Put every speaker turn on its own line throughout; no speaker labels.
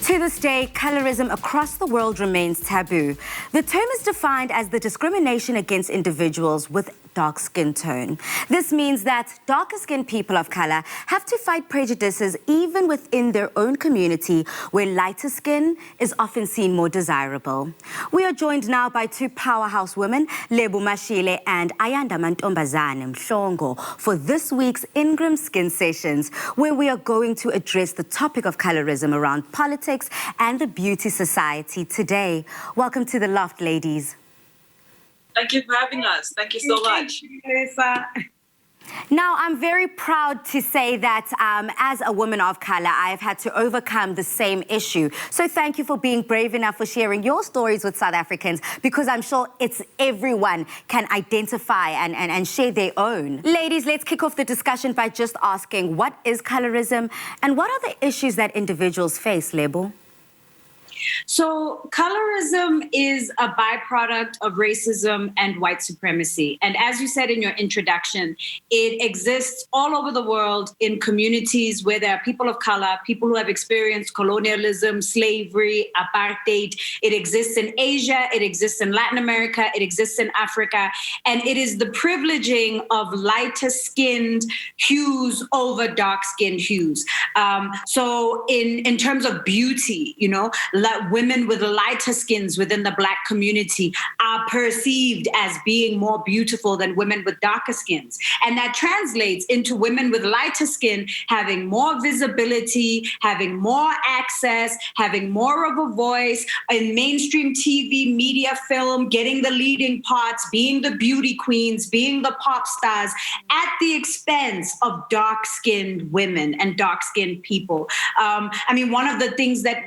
To this day, colorism across the world remains taboo. The term is defined as the discrimination against individuals with dark skin tone. This means that darker-skinned people of color have to fight prejudices even within their own community, where lighter skin is often seen more desirable. We are joined now by two powerhouse women, Lebo, Mashile and Ayandamantombazane, Mhlongo, for this week's Ingram Skin Sessions, where we are going to address the topic of colorism around politics and the beauty society today. Welcome to the Loft, ladies.
Thank you for having us. Thank you so much.
Now, I'm very proud to say that as a woman of color, I have had to overcome the same issue. So thank you for being brave enough for sharing your stories with South Africans, because I'm sure everyone can identify and share their own. Ladies, let's kick off the discussion by just asking, what is colorism and what are the issues that individuals face, Lebo?
So colorism is a byproduct of racism and white supremacy. And as you said in your introduction, it exists all over the world in communities where there are people of color, people who have experienced colonialism, slavery, apartheid. It exists in Asia, it exists in Latin America, it exists in Africa. And it is the privileging of lighter skinned hues over dark skinned hues. So in terms of beauty, you know, women with lighter skins within the Black community are perceived as being more beautiful than women with darker skins. And that translates into women with lighter skin having more visibility, having more access, having more of a voice in mainstream TV, media, film, getting the leading parts, being the beauty queens, being the pop stars at the expense of dark-skinned women and dark-skinned people. I mean, one of the things that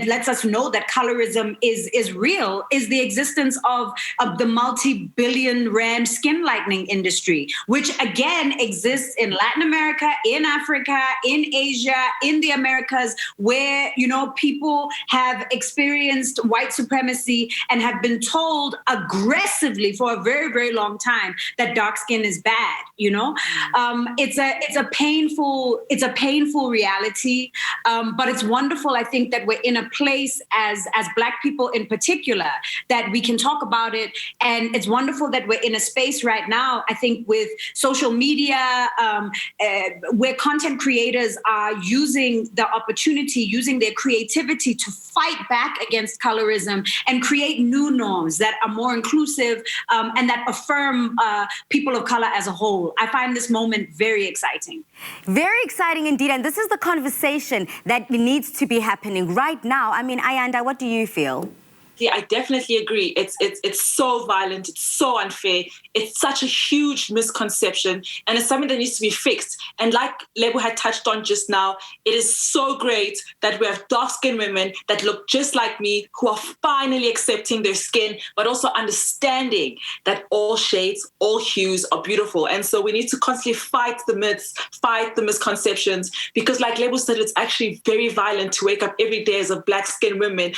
lets us know that colorism is real is the existence of the multi-billion rand skin lightening industry, which again exists in Latin America, in Africa, in Asia, in the Americas, where, you know, people have experienced white supremacy and have been told aggressively for a very, very long time that dark skin is bad. You know, it's a painful reality, but it's wonderful, I think, that we're in a place as Black people in particular that we can talk about it. And it's wonderful that we're in a space right now, I think, with social media, where content creators are using the opportunity, using their creativity to fight back against colorism and create new norms that are more inclusive and that affirm people of color as a whole. I find this moment very exciting.
Very exciting indeed. And this is the conversation that needs to be happening right now. I mean, Ayanda, what do you feel?
Yeah, I definitely agree. It's so violent. It's so unfair. It's such a huge misconception, and it's something that needs to be fixed. And like Lebo had touched on just now, it is so great that we have dark-skinned women that look just like me, who are finally accepting their skin, but also understanding that all shades, all hues are beautiful. And so we need to constantly fight the myths, fight the misconceptions, because like Lebo said, it's actually very violent to wake up every day as a black-skinned woman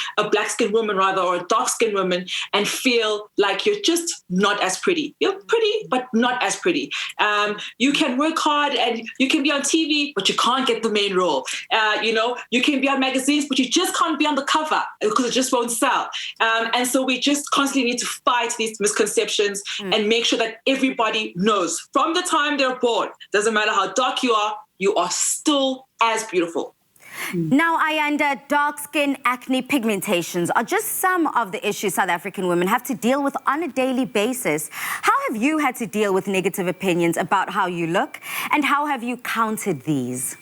rather, or a dark-skinned woman, and feel like you're just not as pretty. You're pretty, but not as pretty. You can work hard and you can be on TV, but you can't get the main role. You know, you can be on magazines, but you just can't be on the cover because it just won't sell. And so we just constantly need to fight these misconceptions and make sure that everybody knows from the time they're born, doesn't matter how dark you are still as beautiful.
Now, Ayanda, dark skin, acne, pigmentations are just some of the issues South African women have to deal with on a daily basis. How have you had to deal with negative opinions about how you look, and how have you countered these?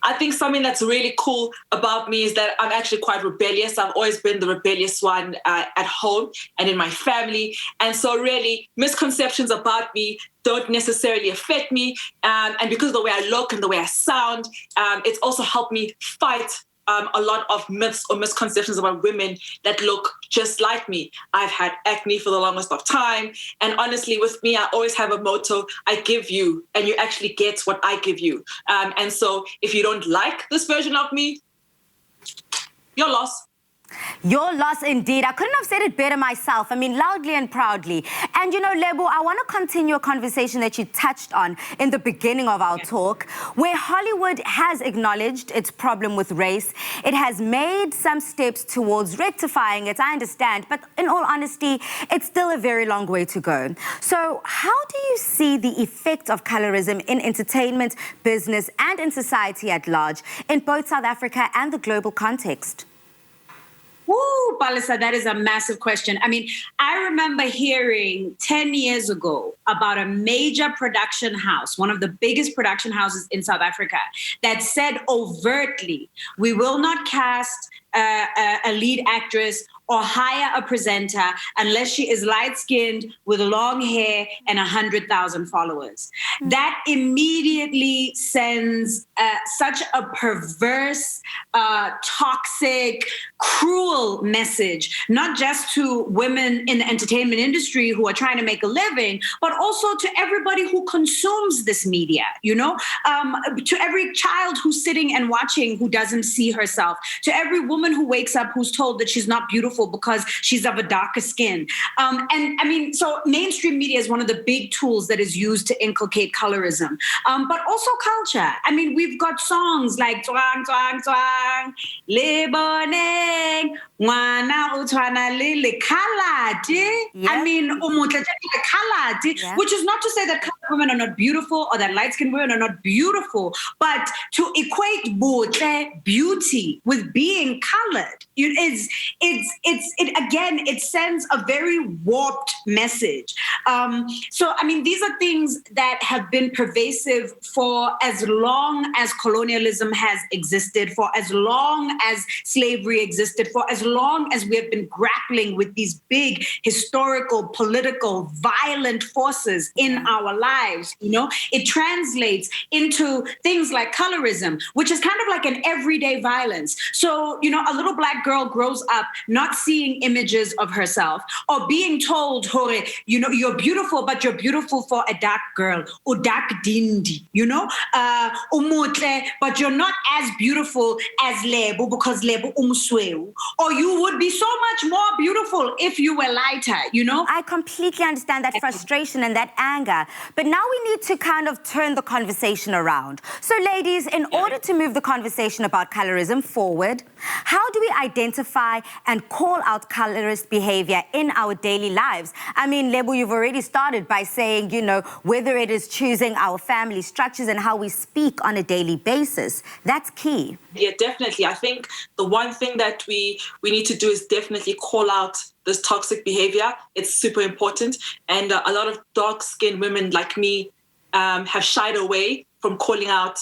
I think something that's really cool about me is that I'm actually quite rebellious. I've always been the rebellious one at home and in my family. And so really, misconceptions about me don't necessarily affect me. And because of the way I look and the way I sound, it's also helped me fight a lot of myths or misconceptions about women that look just like me. I've had acne for the longest of time. And honestly, with me, I always have a motto: I give you, and you actually get what I give you. And so if you don't like this version of me, your loss.
Your loss indeed. I couldn't have said it better myself. I mean, loudly and proudly. And you know, Lebo, I want to continue a conversation that you touched on in the beginning of our talk, where Hollywood has acknowledged its problem with race. It has made some steps towards rectifying it, I understand, but in all honesty, it's still a very long way to go. So how do you see the effect of colorism in entertainment, business, and in society at large, in both South Africa and the global context?
Woo, Palisa, that is a massive question. I mean, I remember hearing 10 years ago about a major production house, one of the biggest production houses in South Africa, that said overtly, we will not cast a lead actress or hire a presenter unless she is light-skinned with long hair and 100,000 followers. That immediately sends such a perverse, toxic, cruel message, not just to women in the entertainment industry who are trying to make a living, but also to everybody who consumes this media, you know, to every child who's sitting and watching who doesn't see herself, to every woman who wakes up who's told that she's not beautiful because she's of a darker skin. And I mean, so mainstream media is one of the big tools that is used to inculcate colorism, but also culture. I mean, we've got songs like Twang, Twang, Twang, Lebo, Mwana utwana lile kalati. I mean, kalati, which is not to say that colored women are not beautiful or that light-skinned women are not beautiful, but to equate beauty with being colored, it sends a very warped message. So, I mean, these are things that have been pervasive for as long as colonialism has existed, for as long as slavery existed, for as long as we have been grappling with these big historical, political, violent forces in our lives. You know, it translates into things like colorism, which is kind of like an everyday violence. So, you know, a little Black girl grows up not seeing images of herself or being told, Hore, you know, you're beautiful, but you're beautiful for a dark girl, or dark dindi, you know, umutle, but you're not as beautiful as Lebo because Lebo umsweu. Or you would be so much more beautiful if you were lighter, you know?
I completely understand that frustration and that anger. But now we need to kind of turn the conversation around. So ladies, in order to move the conversation about colorism forward, how do we identify and call out colorist behavior in our daily lives? I mean, Lebo, you've already started by saying, you know, whether it is choosing our family structures and how we speak on a daily basis, that's key.
Yeah, definitely. I think the one thing that we need to do is definitely call out this toxic behavior. It's super important. And a lot of dark-skinned women like me have shied away from calling out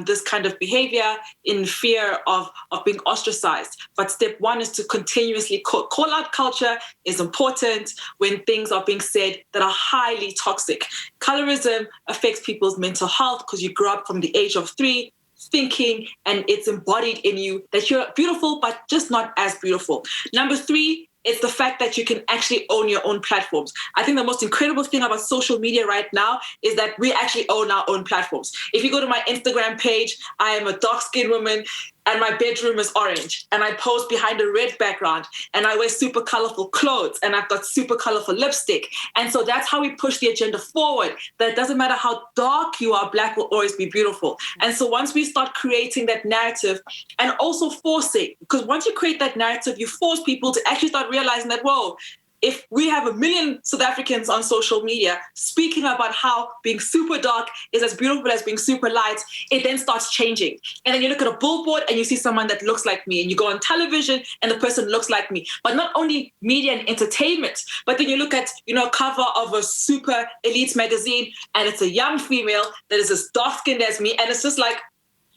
this kind of behavior in fear of being ostracized. But step one is to continuously call out. Culture is important when things are being said that are highly toxic. Colorism affects people's mental health because you grow up from the age of 3 thinking, and it's embodied in you that you're beautiful, but just not as beautiful. Number 3, it's the fact that you can actually own your own platforms. I think the most incredible thing about social media right now is that we actually own our own platforms. If you go to my Instagram page, I am a dark-skinned woman and my bedroom is orange and I pose behind a red background and I wear super colorful clothes and I've got super colorful lipstick. And so that's how we push the agenda forward. That it doesn't matter how dark you are, Black will always be beautiful. And so once we start creating that narrative and also forcing, because once you create that narrative, you force people to actually start realizing that, whoa, if we have 1 million South Africans on social media speaking about how being super dark is as beautiful as being super light, it then starts changing. And then you look at a billboard and you see someone that looks like me, and you go on television and the person looks like me. But not only media and entertainment, but then you look at, you know, a cover of a super elite magazine and it's a young female that is as dark-skinned as me. And it's just like,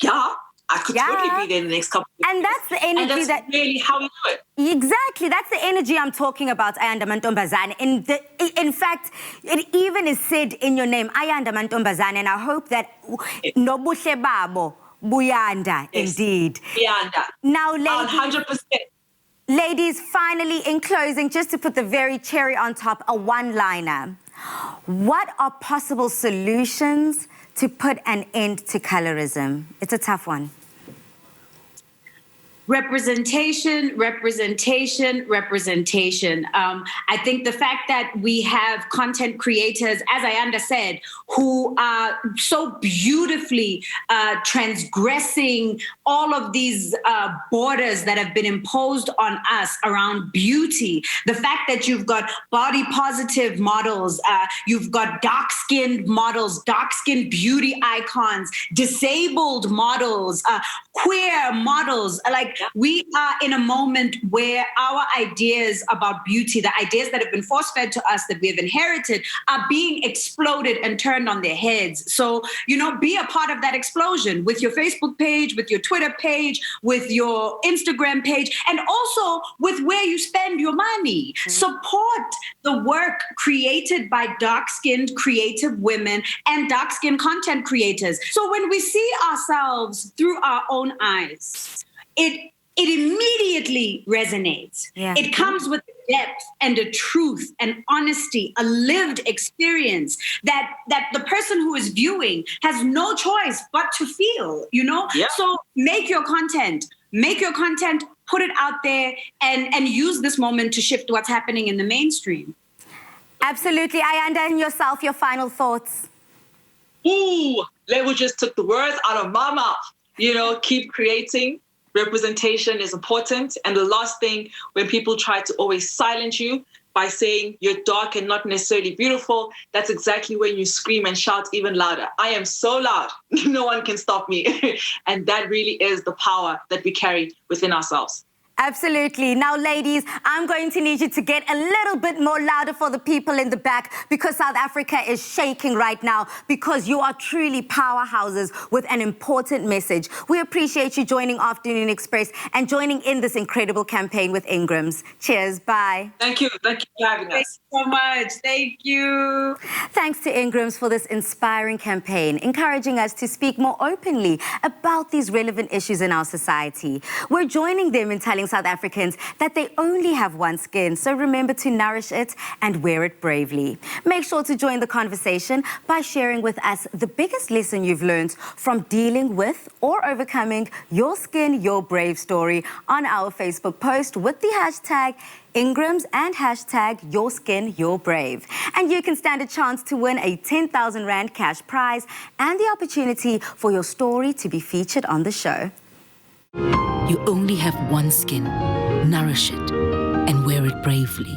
yeah, I could totally be there in the next couple of years.
And that's the energy,
and that's really how we do it.
Exactly. That's the energy I'm talking about, Ayandamantombazane. In fact, it even is said in your name, Ayandamantombazane, and I hope that nobuhle babo buyanda, indeed.
Buyanda.
Now, ladies,
100%.
Ladies, finally, in closing, just to put the very cherry on top, a one-liner. What are possible solutions to put an end to colorism? It's a tough one.
Representation, representation, representation. I think the fact that we have content creators, as Ayanda said, who are so beautifully transgressing all of these borders that have been imposed on us around beauty. The fact that you've got body positive models, you've got dark-skinned models, dark-skinned beauty icons, disabled models, queer models. Like, we are in a moment where our ideas about beauty, the ideas that have been force-fed to us that we have inherited, are being exploded and turned on their heads. So, be a part of that explosion with your Facebook page, with your Twitter page, with your Instagram page, and also with where you spend your money. Support the work created by dark-skinned creative women and dark-skinned content creators. So when we see ourselves through our own eyes, it immediately resonates. Yeah. It comes with depth and a truth and honesty, a lived experience that the person who is viewing has no choice but to feel, Yeah. So make your content, put it out there, and use this moment to shift what's happening in the mainstream.
Absolutely. Ayanda, and yourself, your final thoughts.
Ooh, Lebo just took the words out of my mouth. Keep creating. Representation is important. And the last thing, when people try to always silence you by saying you're dark and not necessarily beautiful, that's exactly when you scream and shout even louder. I am so loud, no one can stop me. And that really is the power that we carry within ourselves.
Absolutely. Now, ladies, I'm going to need you to get a little bit more louder for the people in the back, because South Africa is shaking right now, because you are truly powerhouses with an important message. We appreciate you joining Afternoon Express and joining in this incredible campaign with Ingram's. Cheers. Bye.
Thank you. Thank you for having us.
Thanks so much. Thank you.
Thanks to Ingram's for this inspiring campaign, encouraging us to speak more openly about these relevant issues in our society. We're joining them in telling South Africans that they only have one skin, so remember to nourish it and wear it bravely. Make sure to join the conversation by sharing with us the biggest lesson you've learned from dealing with or overcoming your skin, your brave story on our Facebook post with the hashtag Ingrams and hashtag Your Skin, Your Brave. And you can stand a chance to win a 10,000 Rand cash prize and the opportunity for your story to be featured on the show.
You only have one skin. Nourish it and wear it bravely.